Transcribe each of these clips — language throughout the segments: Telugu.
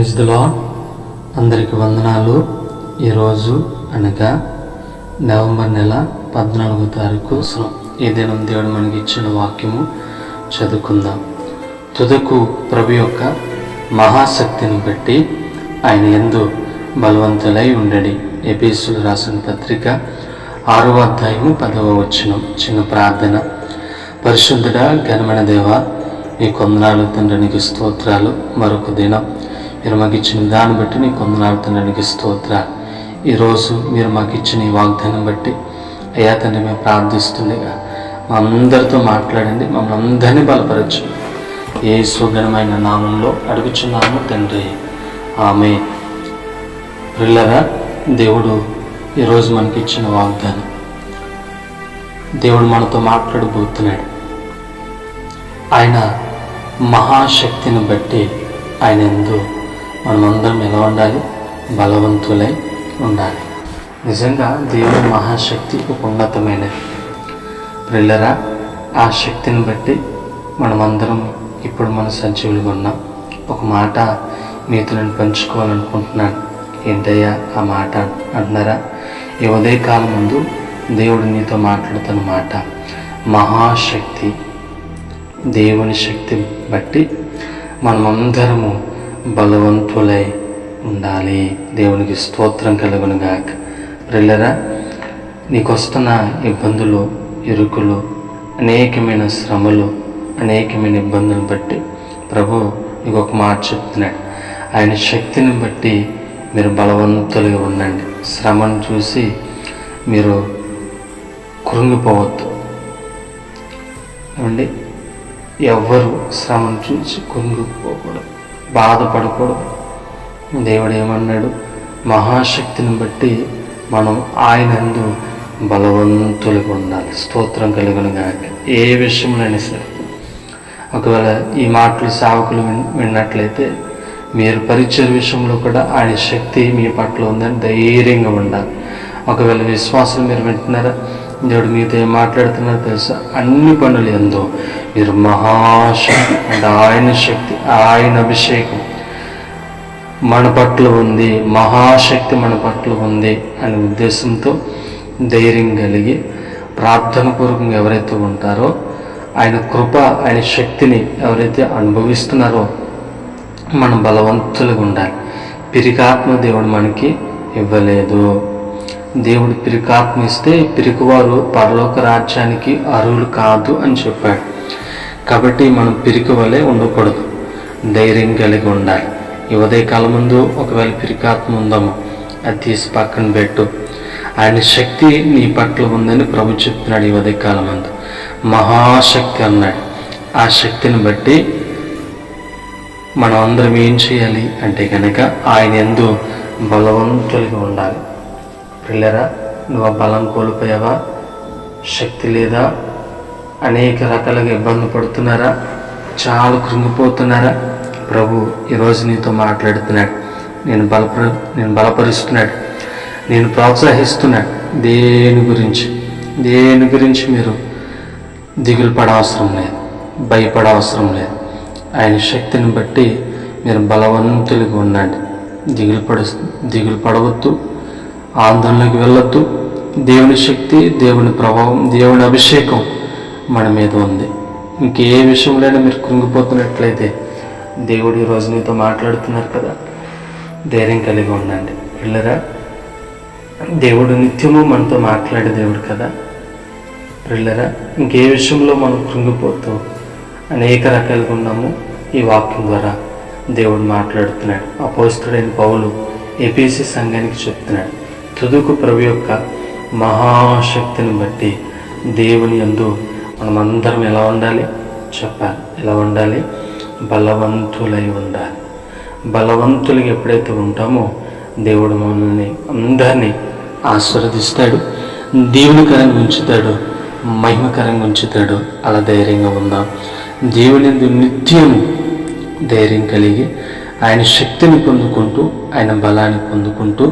Praise the lord. అందరికి వందనాలు. ఈరోజు అనగా నవంబర్ నెల 14వ తారీఖు ఈ దినం దేవుడు మనకి ఇచ్చిన వాక్యము చదువుకుందాం. తుదకు ప్రభు యొక్క మహాశక్తిని బట్టి ఆయన యందు బలవంతులై ఉండడి. ఎఫెసీయులకు రాసిన పత్రిక 6వ అధ్యాయము 10వ వచనం. చిన్న ప్రార్థన. పరిశుద్ధుడా, ఘనమైన దేవా, నీ కొందనాలు తండ్రి, నీకు స్తోత్రాలు. మరొక దినం మీరు మాకు ఇచ్చిన దాన్ని బట్టి నీ కొందనాలు తండ్రి, నీకు స్తోత్రాలు. ఈరోజు మీరు మాకు ఇచ్చిన ఈ వాగ్దానం బట్టి అయ్యా తండ్రి, మేము ప్రార్థిస్తుండగా మా అందరితో మాట్లాడండి, మమ్మల్ని అందరినీ బలపరచు. యేసు ఘనమైన నామంలో అడుగుచున్నాము తండ్రి, ఆమేన్. ప్రియులారా, దేవుడు ఈరోజు మనకి ఇచ్చిన వాగ్దానం. దేవుడు మనతో మాట్లాడబోతున్నాడు. ఆయన మహాశక్తిని బట్టి ఆయన యందు మనమందరం ఎలా ఉండాలి? బలవంతులై ఉండాలి. నిజంగా దేవుని మహాశక్తి ఒక ఉన్నతమైనది. ప్రియులారా, ఆ శక్తిని బట్టి మనమందరం ఇప్పుడు మన సజీవులుగా ఉన్నాం. ఒక మాట మీతో నేను పంచుకోవాలనుకుంటున్నాను. ఏంటయ్యా ఆ మాట అంటున్నారా? ఈ ఉదయకాలం ముందు దేవుడు నీతో మాట్లాడుతున్న మాట మహాశక్తి. దేవుని శక్తిని బట్టి మనమందరము బలవంతులై ఉండాలి. దేవునికి స్తోత్రం కలుగును గాక. ప్రియులారా, నీకు వస్తున్న ఇబ్బందులు, ఇరుకులు, అనేకమైన శ్రమలు, అనేకమైన ఇబ్బందులను బట్టి ప్రభు నీకు ఒక మాట చెప్తున్నాడు. ఆయన శక్తిని బట్టి మీరు బలవంతులుగా ఉండండి. శ్రమను చూసి మీరు కృంగిపోవద్దు. ఏమండి, ఎవ్వరు శ్రమను చూసి కృంగిపోకూడదు, బాధపడకూడదు. దేవుడు ఏమన్నాడు? మహాశక్తిని బట్టి మనం ఆయనందు బలవంతులుగా ఉండాలి. స్తోత్రం కలుగును గాక. ఏ విషయంలోనైనా సరే, ఒకవేళ ఈ మాటలు సేవకులు విన్నట్లయితే మీరు పరిచయ విషయంలో కూడా ఆయన శక్తి మీ పట్ల ఉందని ధైర్యంగా ఉండాలి. ఒకవేళ విశ్వాసం మీరు వింటున్నారా? దేవుడు మీతో ఏం మాట్లాడుతున్నారో తెలుసా? అన్ని పనులు ఎందో మీరు మహాశక్తి అంటే ఆయన శక్తి, ఆయన అభిషేకం మన పట్ల ఉంది, మహాశక్తి మన పట్ల ఉంది అనే ఉద్దేశంతో ధైర్యం కలిగి ప్రార్థన పూర్వకంగా ఎవరైతే ఉంటారో, ఆయన కృప, ఆయన శక్తిని ఎవరైతే అనుభవిస్తున్నారో మనం బలవంతులుగా ఉండాలి. పిరికాత్మ దేవుడు మనకి ఇవ్వలేదు. దేవుడు పిరికాత్మ ఇస్తే పిరికివారు పరలోక రాజ్యానికి అర్హులు కాదు అని చెప్పాడు. కాబట్టి మనం పిరికి వలె ఉండకూడదు, ధైర్యం కలిగి ఉండాలి. ఈ ఉదయకాలం ముందు ఒకవేళ పిరికాత్మ ఉందామో అది తీసి పక్కన పెట్టు. ఆయన శక్తి నీ పట్ల ఉందని ప్రభు చెప్తున్నాడు. ఈ ఉదయకాలం ముందు మహాశక్తి అన్నాడు. ఆ శక్తిని బట్టి మనం అందరం ఏం చేయాలి అంటే కనుక ఆయన యందు బలవంతులుగా ఉండాలి. పిల్లరా, నువ్వు బలం కోల్పోయావా? శక్తి లేదా? అనేక రకాలుగా ఇబ్బంది పడుతున్నారా? చాలా కృంగిపోతున్నారా? ప్రభు ఈరోజు నీతో మాట్లాడుతున్నాడు. నేను బలపరుస్తున్నాడు, నేను ప్రోత్సహిస్తున్నాడు. దేని గురించి మీరు దిగులు పడవసరం లేదు, భయపడవసరం లేదు. ఆయన శక్తిని బట్టి మీరు బలవంతులుగా ఉండండి. దిగులు పడవద్దు, ఆందోళనకి వెళ్ళొద్దు. దేవుని శక్తి, దేవుని ప్రభావం, దేవుని అభిషేకం మన మీద ఉంది. ఇంకే విషయంలోనే మీరు కృంగిపోతున్నట్లయితే దేవుడు ఈరోజు నీతో మాట్లాడుతున్నారు కదా, ధైర్యం కలిగి ఉండండి. పిల్లరా, దేవుడు నిత్యము మనతో మాట్లాడే దేవుడు కదా. పిల్లరా, ఇంకే విషయంలో మనం కృంగిపోతూ అనేక రకాలుగా ఉన్నాము. ఈ వాక్యం ద్వారా దేవుడు మాట్లాడుతున్నాడు. అపోస్తలుడైన పౌలు ఎఫెసీ సంఘానికి చెప్తున్నాడు. తుదకు ప్రభు యొక్క మహాశక్తిని బట్టి దేవుని యందు మనమందరం ఎలా ఉండాలి చెప్పాలి. ఎలా ఉండాలి? బలవంతులై ఉండాలి. బలవంతులుగా ఎప్పుడైతే ఉంటామో దేవుడు మనల్ని అందరినీ ఆశీర్వదిస్తాడు, దీవెనకరంగా ఉంచుతాడు, మహిమకరంగా ఉంచుతాడు. అలా ధైర్యంగా ఉందాం. దేవుని యందు నిత్యము ధైర్యం కలిగి ఆయన శక్తిని పొందుకుంటూ, ఆయన బలాన్ని పొందుకుంటూ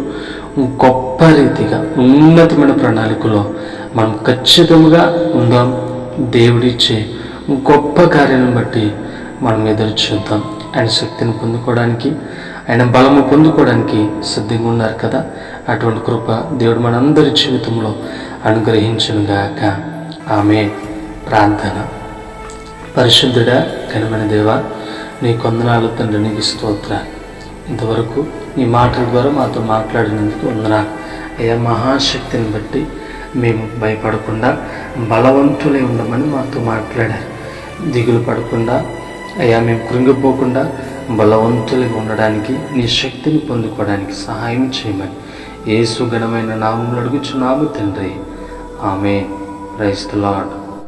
గొప్ప రీతిగా ఉన్నతమైన ప్రణాళికలో మనం ఖచ్చితంగా ఉందాం. దేవుడిచ్చే గొప్ప కార్యాలను బట్టి మనం ఎదురు చూద్దాం. ఆయన శక్తిని పొందుకోవడానికి, ఆయన బలము పొందుకోవడానికి సిద్ధంగా ఉన్నారు కదా. అటువంటి కృప దేవుడు మనందరి జీవితంలో అనుగ్రహించునుగాక. ఆమె ప్రార్థన. పరిశుద్ధుడా, ఘనమైన దేవా, నీ కొందనాలు తండ్రి, నీకు స్తోత్రాలు. ఇంతవరకు నీ మాటల ద్వారా మాతో మాట్లాడినందుకు వందనాలు అయ్యా. మహాశక్తిని బట్టి మేము భయపడకుండా బలవంతులై ఉండమని మాతో మాట్లాడారు. దిగులు పడకుండా అయ్యా, మేము కృంగిపోకుండా బలవంతులై ఉండడానికి, నీ శక్తిని పొందుకోవడానికి సహాయం చేయమని యేసు ఘనమైన నామములో అడుగుచున్నాము తండ్రి. ఆమేన్. Praise the lord.